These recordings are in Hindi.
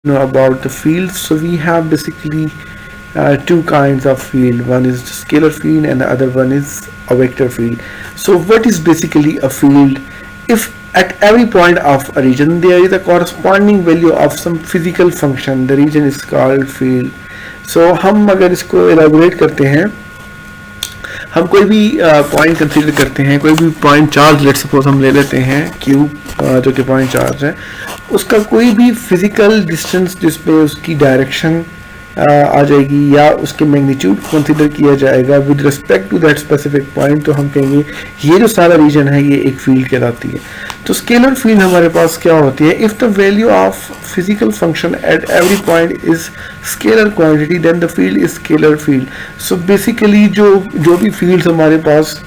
know about the fields. So we have basically two kinds of field. One is the scalar field and the other one is a vector field. So what is basically a field? If at every point of a region there is a corresponding value of some physical function, the region is called field. So हम अगर इसको elaborate करते हैं, हम कोई भी पॉइंट कंसीडर करते हैं, कोई भी पॉइंट चार्ज लेट सपोज हम ले लेते हैं क्यू, जो कि पॉइंट चार्ज है, उसका कोई भी फिजिकल डिस्टेंस जिसपे उसकी डायरेक्शन आ जाएगी या उसके मैग्नीट्यूड कंसीडर किया जाएगा with respect to that specific point, तो हम कहेंगे ये जो सारा रीजन है ये एक फील्ड कहलाती है. तो स्केलर फील्ड हमारे पास क्या होती है? If the value of physical function at every point is scalar quantity then the field is scalar field. So basically जो भी फील्ड्स हमारे पास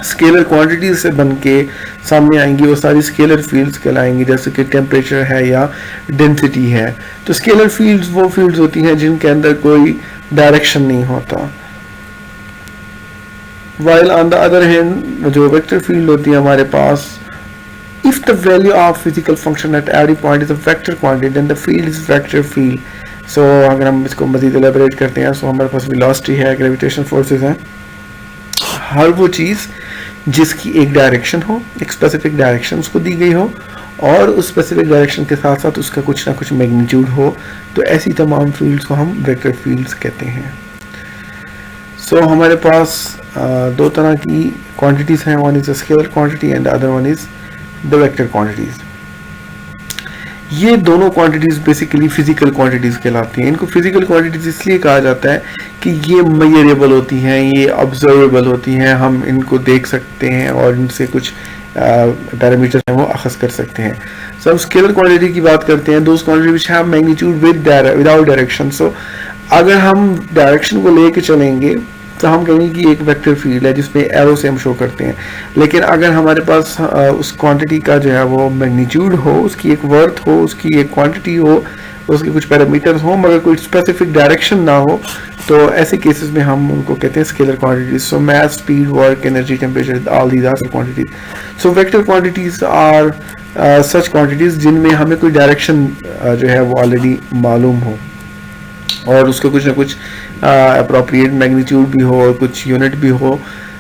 स्केलर क्वांटिटीज से बन के सामने आएंगी वो सारी स्केलर फील्ड्स कहलाएंगी, जैसे कि टेम्परेचर है या डेंसिटी है. तो स्केलर फील्ड्स वो फील्ड्स होती हैं जिनके अंदर कोई डायरेक्शन नहीं होता. While on the other hand जो वेक्टर फील्ड होती है हमारे पास, if the value of physical function at every point is a vector quantity then the field is vector field. So अगर हम इसको मजीद एलेबोरेट करते हैं, सो हमारे पास वेलोसिटी है, ग्रेविटेशन फोर्सेस हैं, हर वो चीज़ जिसकी एक डायरेक्शन हो, एक स्पेसिफिक डायरेक्शन उसको दी गई हो और उस स्पेसिफिक डायरेक्शन के साथ साथ उसका कुछ ना कुछ मैग्नीट्यूड हो, तो ऐसी तमाम फील्ड्स को हम वेक्टर फील्ड्स कहते हैं. सो हमारे पास दो तरह की क्वांटिटीज़ हैं, one is a scalar quantity and other one is the vector quantities. ये दोनों क्वांटिटीज़ बेसिकली फिजिकल क्वांटिटीज़ कहलाती हैं. इनको फिजिकल क्वांटिटीज़ इसलिए कहा जाता है कि ये मेजरेबल होती हैं, ये ऑब्जर्वेबल होती हैं, हम इनको देख सकते हैं और इनसे कुछ पैरामीटर्स हैं वो अखज़ कर सकते हैं. सो हम स्केलर क्वांटिटी की बात करते हैं, those quantity which have magnitude without direction. So अगर हम डायरेक्शन को लेके चलेंगे तो हम कहेंगे कि एक वेक्टर फील्ड है जिसमें एरो से हम शो करते हैं. लेकिन अगर हमारे पास उस क्वांटिटी का जो है वो मैग्नीट्यूड हो, उसकी एक वर्थ हो, उसकी एक क्वांटिटी हो, उसके कुछ पैरामीटर्स हो, मगर कोई स्पेसिफिक डायरेक्शन ना हो, तो ऐसे केसेस में हम उनको कहते हैं scalar quantities. So math, speed, work, energy, temperature, all these are quantities. So vector quantities are such quantities जिनमें हमें कोई डायरेक्शन जो है वो ऑलरेडी मालूम हो और उसका कुछ ना कुछ अप्रोप्रिएट मैग्नीट्यूड भी हो और कुछ यूनिट भी हो.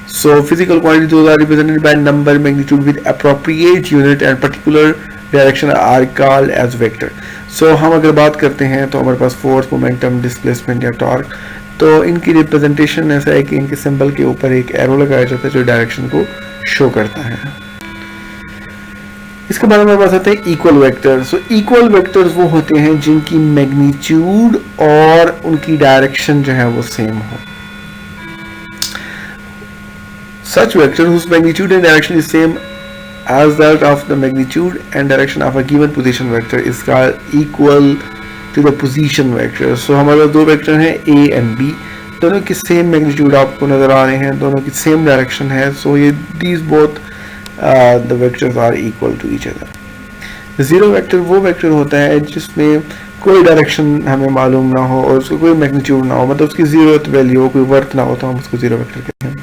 So physical quantities are represented by number, magnitude with appropriate unit and particular direction are called as vector. So हम अगर बात करते हैं तो हमारे पास फोर्स, मोमेंटम, डिस्प्लेसमेंट या टॉर्क, तो इनकी रिप्रेजेंटेशन ऐसा है कि इनके सिंबल के ऊपर एक एरो लगाया जाता है जो डायरेक्शन को शो करता है. इसके बाद हमारे पास आते हैं equal vector. So equal vectors वो होते हैं जिनकी मैग्नीट्यूड और उनकी डायरेक्शन जो है वो सेम हो. सच vector whose magnitude and direction is same as that of the magnitude and direction of a given position vector is called equal to the position vector. So हमारे पास दो वेक्टर हैं a and b, दोनों की सेम मैग्नीट्यूड आपको नजर आ रहे हैं, दोनों की सेम डायरेक्शन है. सो ये these both the vectors are equal to each other. Zero vector वो वेक्टर होता है जिसमें कोई डायरेक्शन हमें मालूम ना हो और उसको कोई मैग्नीट्यूड ना हो, मतलब उसकी जीरो वैल्यू हो, कोई वर्थ ना हो, तो हम उसको जीरो वेक्टर कहते हैं.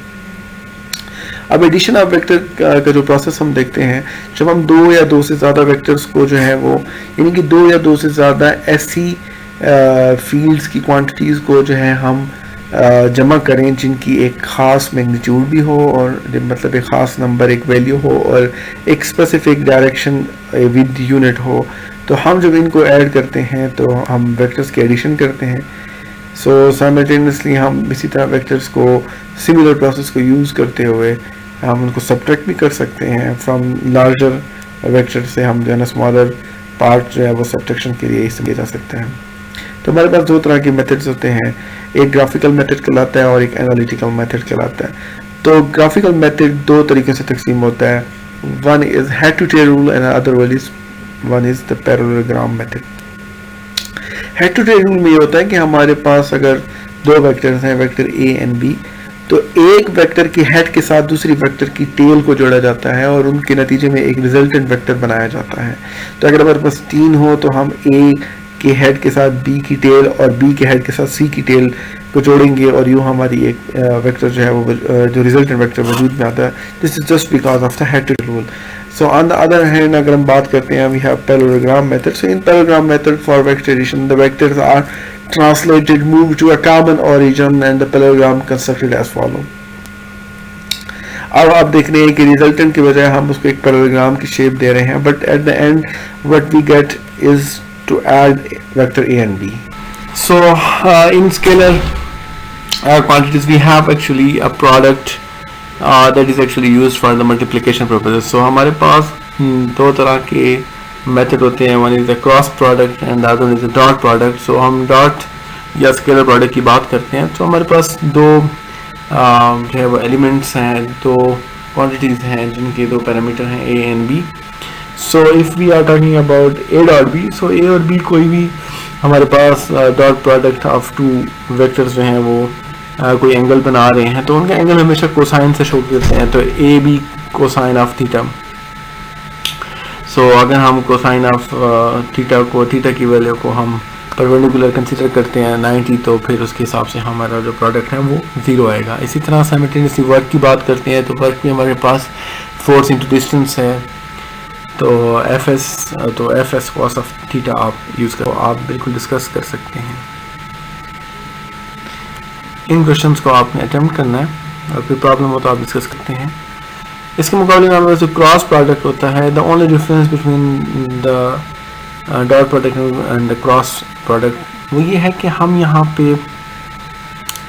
अब एडिशन ऑफ वेक्टर का जो प्रोसेस हम देखते हैं, जब हम दो या दो से ज़्यादा वेक्टर्स को जो है वो, यानी कि दो या दो से ज़्यादा ऐसी फील्ड्स की क्वांटिटीज़ को जो है हम जमा करें जिनकी एक ख़ास मैग्नीट्यूड भी हो और मतलब एक ख़ास नंबर, एक वैल्यू हो और एक स्पेसिफिक डायरेक्शन विद यूनिट हो, तो हम जब इनको ऐड करते हैं तो हम वेक्टर्स की एडिशन करते हैं. सो साइमल्टेनियसली हम इसी तरह वेक्टर्स को सिमिलर प्रोसेस को यूज़ करते हुए हम उनको सब्ट्रैक्ट भी कर सकते हैं फ्रॉम लार्जर वेक्टर से. हम जो है ना स्मॉलर पार्ट जो है वो सब्ट्रैक्शन के लिए इस्तेमाल किया जा सकता है. तो हमारे पास दो तरह के मेथड्स होते हैं, एक ग्राफिकल मेथड कहलाता है और एक एनालिटिकल मेथड कहलाता है. तो ग्राफिकल मेथड दो तरीके से तकसीम होता है, one is head to tail rule and other one is the parallelogram method. Head to tail rule में ये होता है कि हमारे पास अगर दो वेक्टर्स हैं, वेक्टर ए एंड बी, तो एक वेक्टर की हेड के साथ दूसरी वेक्टर की टेल को जोड़ा जाता है और उनके नतीजे में एक रिजल्टेंट वेक्टर बनाया जाता है. तो अगर हमारे पास तीन हो तो हम ए के हेड के साथ बी की टेल और बी के हेड के साथ सी की टेल को जोड़ेंगे और यूँ हमारी एक वेक्टर जो है वो जो रिजल्टेंट वेक्टर वजूद में आता है. This is just because of the head to rule. So on the other hand अगर हम बात करते हैं we have parallelogram method. So in parallelogram method for vector addition the vectors are translated, moved to a common origin and the parallelogram constructed as follow. अब आप देख रहे हैं कि रिजल्टेंट की बजाय हम उसको एक पैरेललोग्राम की शेप दे रहे हैं, but at the end what we get is to add vector a and b. So in scalar quantities we have actually a product that is actually used for the multiplication purposes. So हमारे पास दो तरह के मेथड होते हैं. One is the cross product and the other is the dot product. So हम डॉट या स्केलर प्रोडक्ट की बात करते हैं तो हमारे पास दो जो है वो एलिमेंट्स हैं, दो क्वांटिटीज़ हैं जिनके दो पैरामीटर हैं A and B. So if we are talking about A dot B, so A और बी कोई भी हमारे पास dot product of two vectors जो हैं वो कोई एंगल बना रहे हैं तो उनका एंगल हमेशा कोसाइन से शो करते हैं. तो A B cosine of theta. So अगर हम कोसाइन ऑफ थीटा को, थीटा की वैल्यू को हम परपेंडिकुलर कंसीडर करते हैं 90, तो फिर उसके हिसाब से हमारा जो प्रोडक्ट है वो 0 आएगा. इसी तरह साइमल्टेनियसली वर्क की बात करते हैं तो वर्क भी हमारे पास फोर्स इंटू डिस्टेंस है. तो F S cos of theta आप यूज़ करो, आप बिल्कुल डिस्कस कर सकते हैं. इन क्वेश्चंस को आपने अटेम्प्ट करना है और कोई प्रॉब्लम हो तो आप डिस्कस करते हैं. इसके मुकाबले में हमारे पास जो क्रॉस प्रोडक्ट होता है, the only difference between the dot product and the cross product वो ये है कि हम यहाँ पे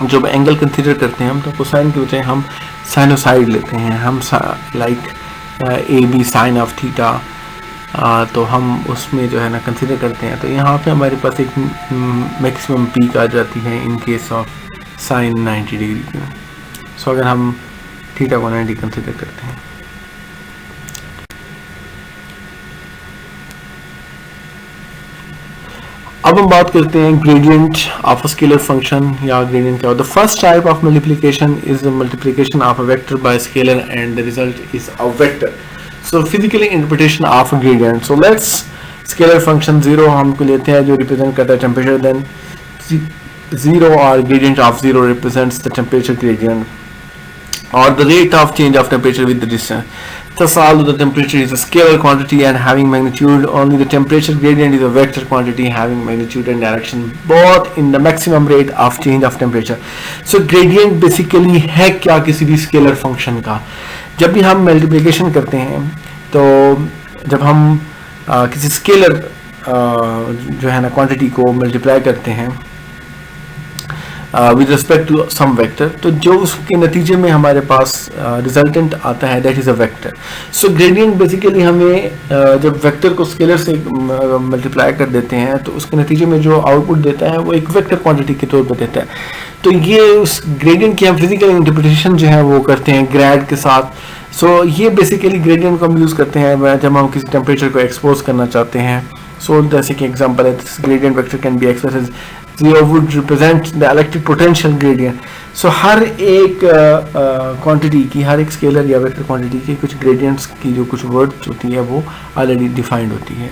जब एंगल कंसीडर करते हैं हम तो कोसाइन की बजाय हम साइनोसाइड लेते हैं. हम like A B sine of theta, तो हम उसमें जो है ना कंसीडर करते हैं. तो यहाँ पे हमारे पास एक मैक्सिमम पीक आ जाती है in case of sine 90 degree की. सो अगर हम थीटा को 90 कंसीडर करते हैं. अब हम बात करते हैं gradient of a scalar function या ग्रेडियंट क्या होता है. The first type of multiplication is the multiplication of a vector by scalar and the result is a vector. So physically interpretation of a gradient. So let's scalar function 0 हमको लेते हैं जो रिप्रेजेंट करता है टेम्परेचर. देन 0 और gradient of 0 represents the temperature gradient or the rate of change of temperature with the distance. Thus, although the temperature is a scalar quantity and having magnitude, only the temperature gradient is a vector quantity having magnitude and direction both in the maximum rate of change of temperature. So, gradient basically है क्या किसी भी scalar function का. जब भी हम multiplication करते हैं तो जब हम किसी scalar जो है ना quantity को multiply करते हैं with respect to some vector, तो जो उसके नतीजे में हमारे पास रिजल्टेंट आता है that is a vector. So gradient basically हमें जब वेक्टर को स्केलर से मल्टीप्लाई कर देते हैं तो उसके नतीजे में जो आउटपुट देता है वो एक वेक्टर क्वांटिटी के तौर पर देता है. तो ये उस ग्रेडियंट की हम फिजिकल इंटरप्रिटेशन जो है वो करते हैं ग्रेड के साथ. सो ये बेसिकली ग्रेडियंट को हम यूज़ करते हैं जब हम किसी टेम्परेचर को एक्सपोज करना चाहते हैं. सो जैसे कि एग्जाम्पल है gradient vector can be expressed as 0 would represent the electric potential gradient. So हर एक क्वांटिटी की, हर एक स्केलर या वेक्टर क्वांटिटी की कुछ ग्रेडियंट्स की जो कुछ वर्ड्स होती है वो ऑलरेडी डिफाइंड होती है.